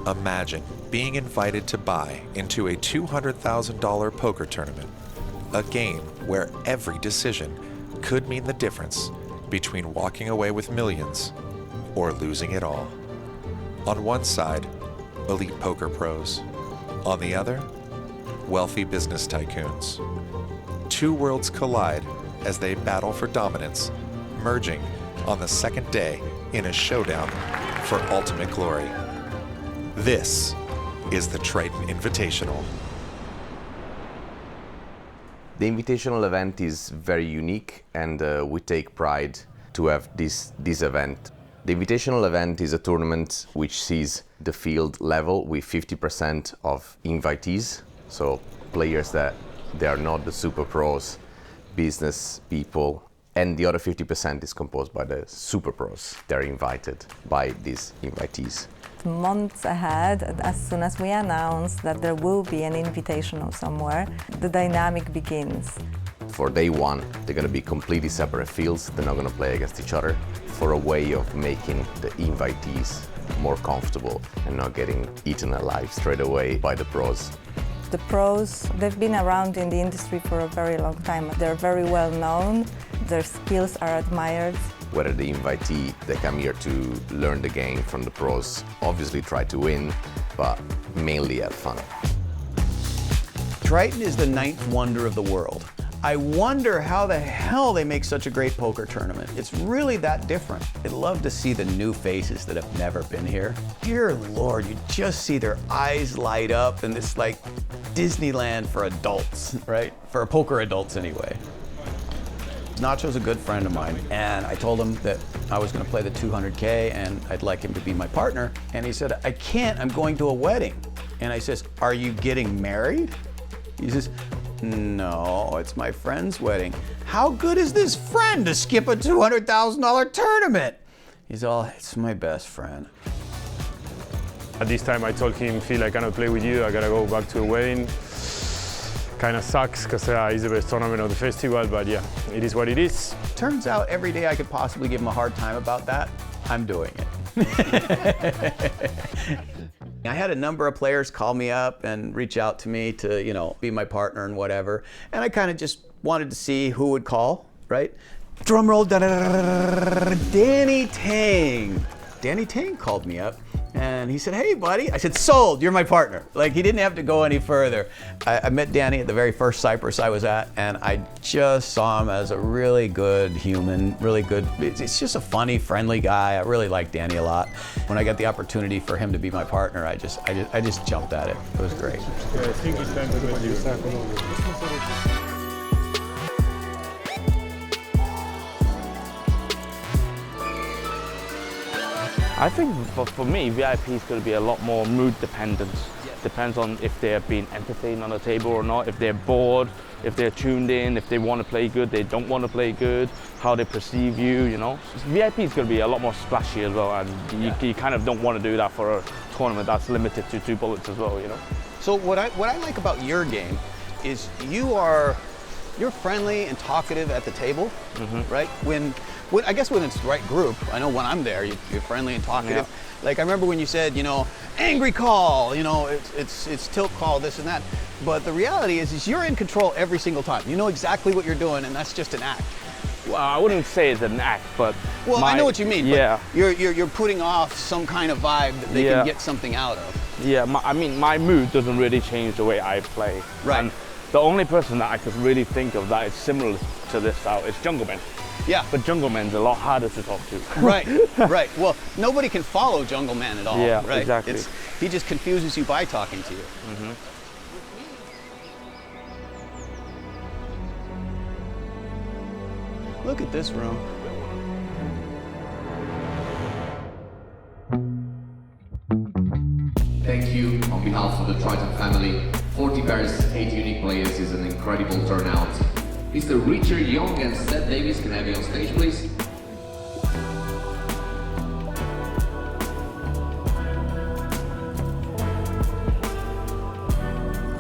Imagine being invited to buy into a $200,000 poker tournament, a game where every decision could mean the difference between walking away with millions or losing it all. On one side, elite poker pros. On the other, wealthy business tycoons. Two worlds collide as they battle for dominance, merging on the second day in a showdown for ultimate glory. This is the Triton Invitational. The Invitational event is very unique, and we take pride to have this event. The Invitational event is a tournament which sees the field level with 50% of invitees, so players that they are not the super pros, business people, and the other 50% is composed by the super pros. They're invited by these invitees. Months ahead, as soon as we announce that there will be an invitational somewhere, the dynamic begins. For day one, they're going to be completely separate fields. They're not going to play against each other, for a way of making the invitees more comfortable and not getting eaten alive straight away by the pros. The pros, they've been around in the industry for a very long time. They're very well known, their skills are admired. Whether the invitee, they come here to learn the game from the pros, obviously try to win, but mainly have fun. Triton is the ninth wonder of the world. I wonder how the hell they make such a great poker tournament. It's really that different. I'd love to see the new faces that have never been here. Dear Lord, you just see their eyes light up, and it's like Disneyland for adults, right? For poker adults anyway. Nacho's a good friend of mine, and I told him that I was going to play the 200K and I'd like him to be my partner. And he said, I can't, I'm going to a wedding. And I says, are you getting married? He says, no, it's my friend's wedding. How good is this friend to skip a $200,000 tournament? He's all, it's my best friend. At this time I told him, Phil, I cannot play with you, I gotta go back to a wedding. Kinda sucks, because it's the best tournament of the festival, but yeah, it is what it is. Turns out every day I could possibly give him a hard time about that, I'm doing it. I had a number of players call me up and reach out to me to, you know, be my partner and whatever. And I kind of just wanted to see who would call, right? Drum roll, Danny Tang. Danny Tang called me up and he said, hey buddy. I said, sold, you're my partner. Like, he didn't have to go any further. I met Danny at the very first Cyprus I was at, and I just saw him as a really good human, really good. It's just a funny, friendly guy. I really like Danny a lot. When I got the opportunity for him to be my partner, I just jumped at it. It was great. Yeah, I think it's time to let you start. I think for me, VIP is going to be a lot more mood dependent. Depends on if they're being entertained on the table or not, if they're bored, if they're tuned in, if they want to play good, they don't want to play good, how they perceive you, you know. VIP is going to be a lot more splashy as well, and you kind of don't want to do that for a tournament that's limited to 2 bullets as well, you know. So what I like about your game is you're friendly and talkative at the table, right? When I guess when it's the right group, I know when I'm there, you're friendly and talkative. Yeah. Like I remember when you said, you know, angry call, you know, it's tilt call, this and that. But the reality is you're in control every single time. You know exactly what you're doing, and that's just an act. Well, I wouldn't say it's an act, but well, I know what you mean. Yeah, but you're putting off some kind of vibe that they can get something out of. Yeah, I mean, my mood doesn't really change the way I play. Right. And the only person that I could really think of that is similar to this style is Jungleman. Yeah. But Jungleman's a lot harder to talk to. Right, right. Well, nobody can follow Jungleman at all, yeah, right? Exactly. He just confuses you by talking to you. Look at this room. Thank you on behalf of the Triton family. 40 pairs, 8 unique players is an incredible turnout. Mr. Richard Young and Seth Davis, can I have you on stage, please?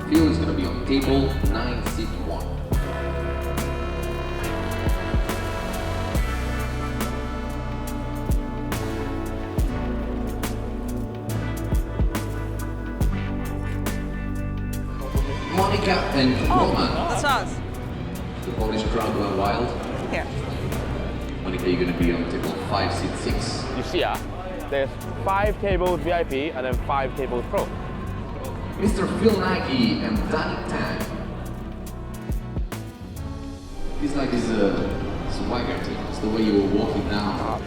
Phil is going to be on table 9, seat 1. Monica and Roman. That's us. The Polish crowd went wild. Here. Monica, you're gonna be on table 5, seat 6. You see, there's 5 tables VIP and then 5 tables pro. Mr. Phil Nagy and Danny Tang. It's like this swagger team. It's the way you were walking down.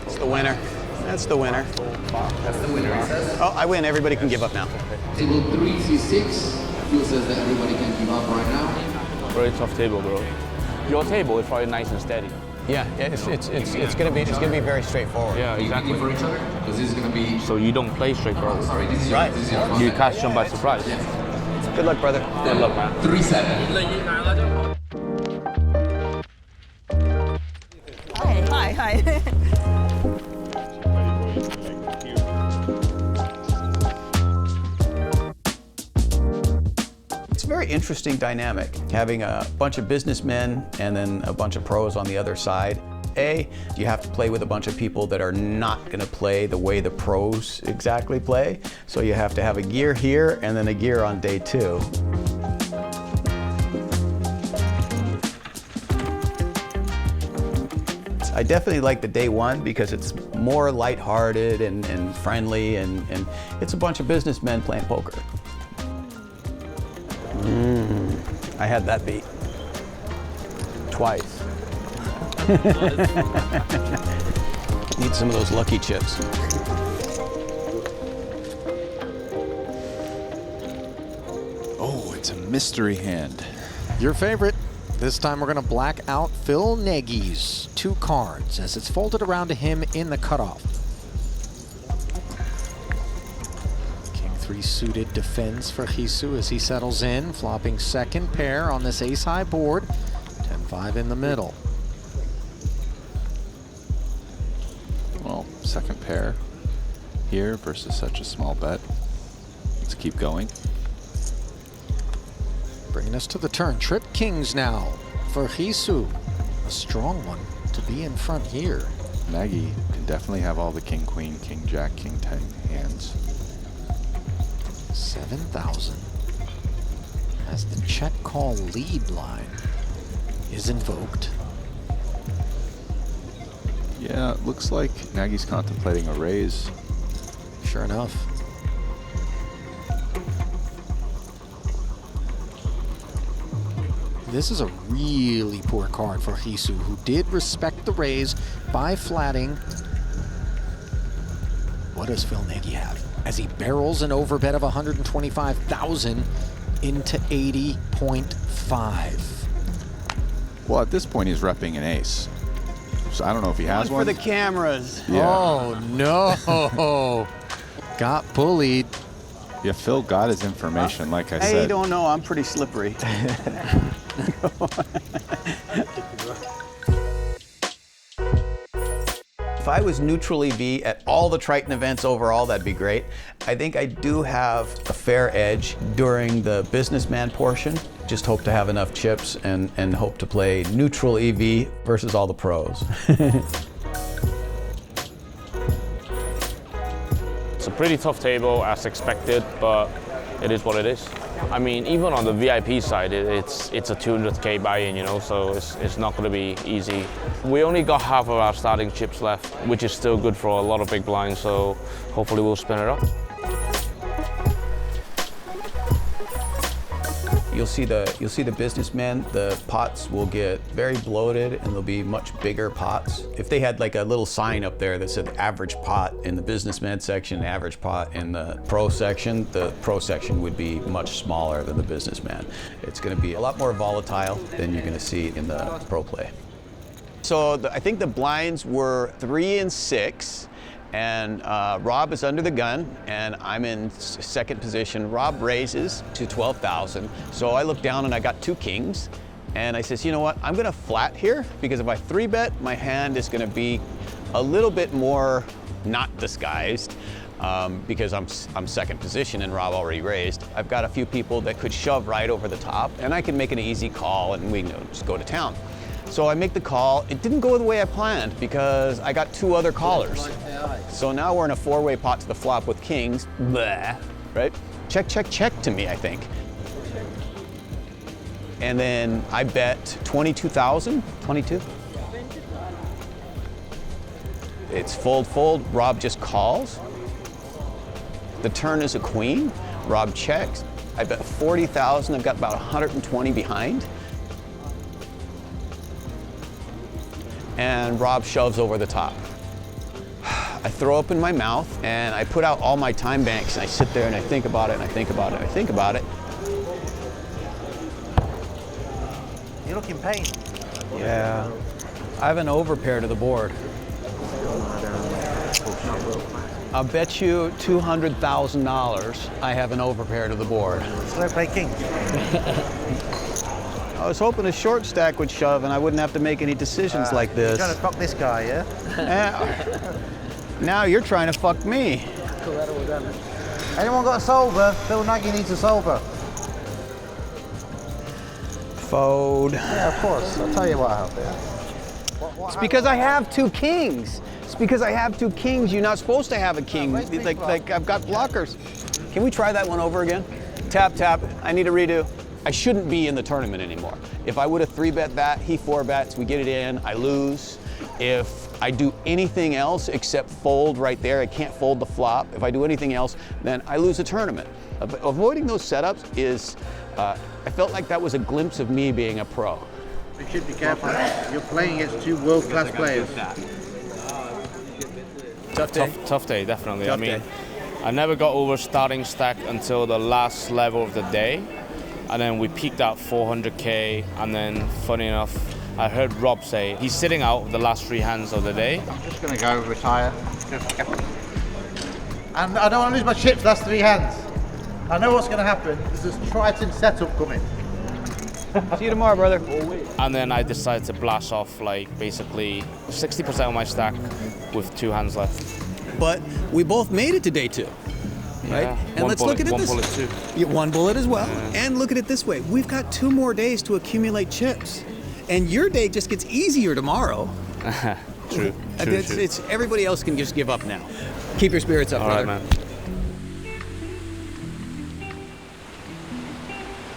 It's the winner. That's the winner. That's the winner, he says. Oh, I win. Everybody can give up now. Table 3, C6. Phil says that everybody can give up right now. Very tough table, bro. Your table is probably nice and steady. Yeah, it's gonna be very straightforward. Yeah, Are you exactly. looking for each other? Because this is gonna be. So you don't play straightforward. Sorry, this is Right. This is your You catch them by surprise. Good luck, brother. Good luck, man. 3-7. Hi. It's a very interesting dynamic, having a bunch of businessmen and then a bunch of pros on the other side. You have to play with a bunch of people that are not going to play the way the pros exactly play. So you have to have a gear here and then a gear on day 2. I definitely like the day 1 because it's more lighthearted and friendly and it's a bunch of businessmen playing poker. I had that beat. Twice. Need some of those lucky chips. Oh, it's a mystery hand. Your favorite. This time we're going to black out Phil Nagy's 2 cards as it's folded around to him in the cutoff. King 3 suited defends for Hisu as he settles in, flopping second pair on this ace-high board. 10-5 in the middle. Well, second pair here versus such a small bet. Let's keep going. Bringing us to the turn. Trip kings now for Hisu. A strong one to be in front here. Nagy can definitely have all the king, queen, king, jack, king, 10 hands. 7,000 as the check call lead line is invoked. Yeah, it looks like Nagy's contemplating a raise. Sure enough. This is a really poor card for Hisu, who did respect the raise by flatting. What does Phil Nagy have? As he barrels an overbet of 125,000 into 80.5. Well, at this point, he's repping an ace. So I don't know if he has one. For the cameras. Yeah. Oh, no. Got bullied. Yeah, Phil got his information, like I Hey, said. you don't know, I'm pretty slippery. If I was neutral EV at all the Triton events overall, that'd be great. I think I do have a fair edge during the businessman portion. Just hope to have enough chips and hope to play neutral EV versus all the pros. It's a pretty tough table as expected, but it is what it is. I mean, even on the VIP side, it's a 200K buy-in, you know, so it's not going to be easy. We only got half of our starting chips left, which is still good for a lot of big blinds, so hopefully we'll spin it up. You'll see the businessmen, the pots will get very bloated and they'll be much bigger pots. If they had like a little sign up there that said average pot in the businessman section, average pot in the pro section would be much smaller than the businessman. It's gonna be a lot more volatile than you're gonna see in the pro play. So I think the blinds were 3 and 6. And Rob is under the gun, and I'm in second position. Rob raises to 12,000. So I look down and I got 2 kings. And I says, you know what, I'm gonna flat here, because if I 3-bet, my hand is gonna be a little bit more not disguised, because I'm second position and Rob already raised. I've got a few people that could shove right over the top, and I can make an easy call and we can just go to town. So I make the call. It didn't go the way I planned because I got 2 other callers. So now we're in a 4-way pot to the flop with kings. Blah, right? Check, check, check to me, I think. and then I bet 22,000, 22. It's fold. Rob just calls. The turn is a queen. Rob checks. I bet 40,000. I've got about 120 behind. And Rob shoves over the top. I throw up in my mouth and I put out all my time banks and I sit there and I think about it and I think about it and I think about it. You look in pain. Yeah. I have an overpair to the board. I'll bet you $200,000 I have an overpair to the board. So I play king. I was hoping a short stack would shove and I wouldn't have to make any decisions like this. You're trying to fuck this guy, yeah? Now you're trying to fuck me. Anyone got a solver? Phil Nagy needs a solver. Fold. Yeah, of course. I'll tell you what I have there. It's because I have two kings. It's because I have two kings. You're not supposed to have a king. Like I've got blockers. Can we try that one over again? Tap, tap. I need a redo. I shouldn't be in the tournament anymore. If I would have 3-bet that, he 4-bets, we get it in, I lose. If I do anything else except fold right there, I can't fold the flop. If I do anything else, then I lose a tournament. Avoiding those setups is, I felt like that was a glimpse of me being a pro. You should be careful. You're playing against two world-class players. Tough day? Tough day, definitely. Tough I mean, day. I never got over starting stack until the last level of the day. And then we peaked at 400K. And then, funny enough, I heard Rob say he's sitting out the last 3 hands of the day. I'm just going to go retire. And I don't want to lose my chips last 3 hands. I know what's going to happen. There's this Triton setup coming. See you tomorrow, brother. And then I decided to blast off like basically 60% of my stack with 2 hands left. But we both made it to day 2. Right? Yeah, and let's look at it one this bullet too. Yeah, 1 bullet as well. Yeah. And look at it this way. We've got 2 more days to accumulate chips. And your day just gets easier tomorrow. True. It's everybody else can just give up now. Keep your spirits up, All brother. right,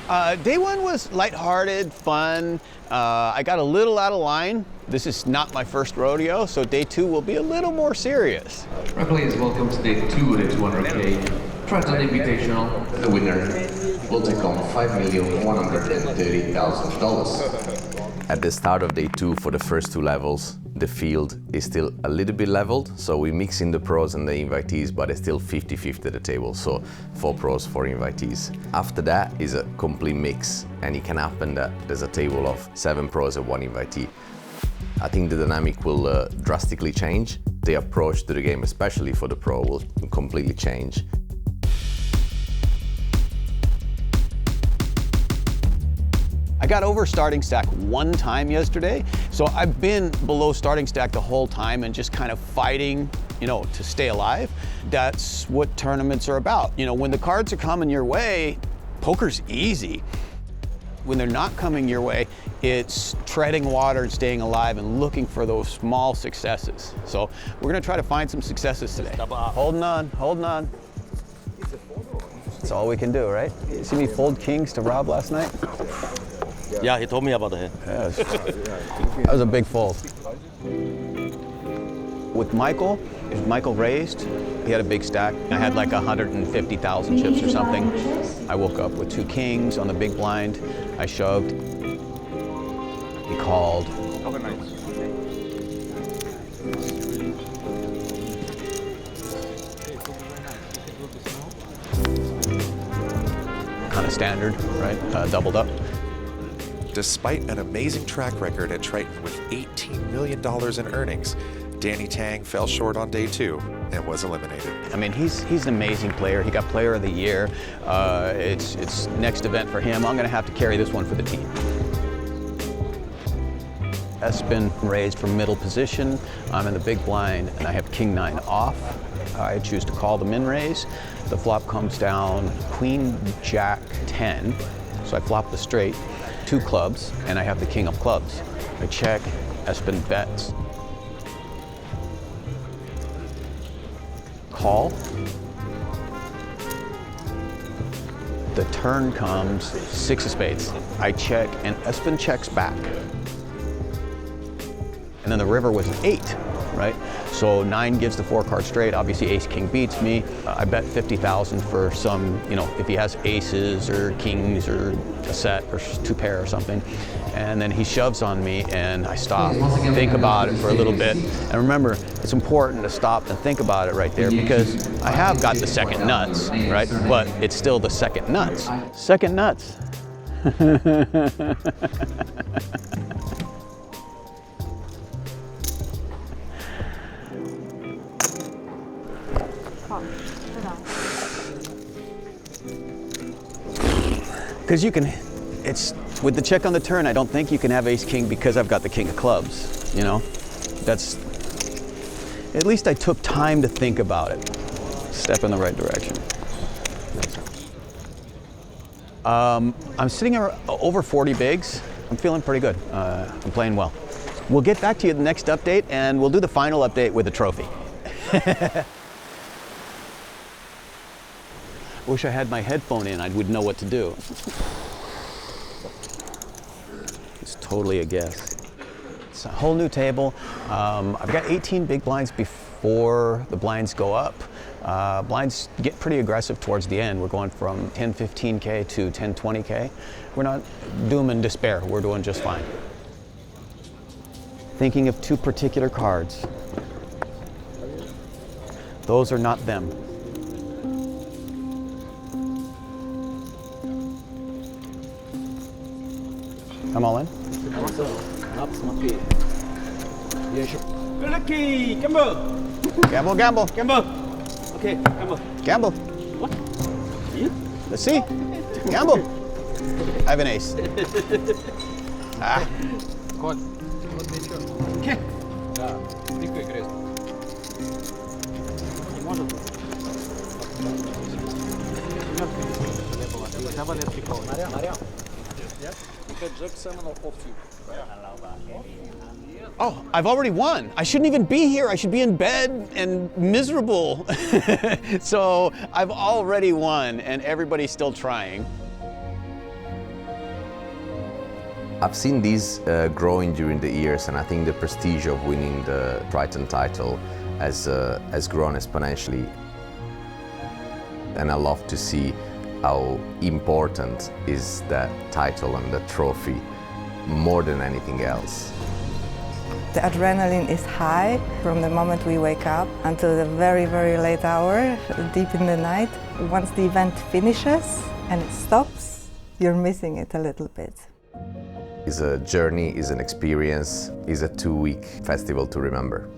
man. Day 1 was lighthearted, fun. I got a little out of line. This is not my first rodeo, so day 2 will be a little more serious. Right, players, welcome to day 2 of the 200K Triton Invitational. The winner will take on $5,130,000. At the start of day 2 for the first 2 levels, the field is still a little bit leveled, so we mix in the pros and the invitees, but it's still 50-50 at the table, so 4 pros, 4 invitees. After that is a complete mix, and it can happen that there's a table of 7 pros and 1 invitee. I think the dynamic will drastically change. The approach to the game, especially for the pro, will completely change. I got over starting stack 1 time yesterday, so I've been below starting stack the whole time and just kind of fighting, to stay alive. That's what tournaments are about. When the cards are coming your way, poker's easy. When they're not coming your way, it's treading water and staying alive and looking for those small successes. So we're gonna try to find some successes today. Holding on. That's all we can do, right? You see me fold kings to Rob last night? Yeah, he told me about it. That was a big fold. With Michael, if Michael raised, he had a big stack. I had like 150,000 chips or something. I woke up with 2 kings on the big blind. I shoved. He called. Kind of standard, right? Doubled up. Despite an amazing track record at Triton with $18 million in earnings, Danny Tang fell short on day 2 and was eliminated. I mean, he's an amazing player. He got Player of the Year. It's next event for him. I'm going to have to carry this one for the team. Espen raised from middle position. I'm in the big blind, and I have King 9 off. I choose to call the min raise. The flop comes down Queen Jack 10, so I flop the straight, 2 clubs, and I have the King of clubs. I check. Espen bets. Call. The turn comes 6 of spades. I check and Espen checks back. And then the river was 8, right? So 9 gives the 4-card straight. Obviously ace king beats me. I bet 50,000 for some, you know, if he has aces or kings or a set or 2 pair or something. And then he shoves on me and I stop, think about it for a little bit. And remember, it's important to stop and think about it right there because I have got the second nuts, right? But it's still the second nuts. Second nuts. Because you can, it's, with the check on the turn, I don't think you can have ace king because I've got the king of clubs, you know? That's, at least I took time to think about it. Step in the right direction. I'm sitting over 40 bigs. I'm feeling pretty good. I'm playing well. We'll get back to you in the next update and we'll do the final update with a trophy. Wish I had my headphone in, I would know what to do. It's totally a guess. It's a whole new table. I've got 18 big blinds before the blinds go up. Blinds get pretty aggressive towards the end. We're going from 10, 15K to 10, 20K. We're not doom and despair. We're doing just fine. Thinking of 2 particular cards. Those are not them. I'm all in. Lucky, gamble. Gamble, gamble. Gamble. Okay, gamble. Gamble. What? Let's see. Gamble. I have an ace. Ah. Okay. Oh, I've already won. I shouldn't even be here. I should be in bed and miserable. So I've already won and everybody's still trying. I've seen these growing during the years, and I think the prestige of winning the Triton title has grown exponentially. And I love to see how important is that title and the trophy more than anything else. The adrenaline is high from the moment we wake up until the very, very late hour, deep in the night. Once the event finishes and it stops, you're missing it a little bit. It's a journey, it's an experience, it's a 2-week festival to remember.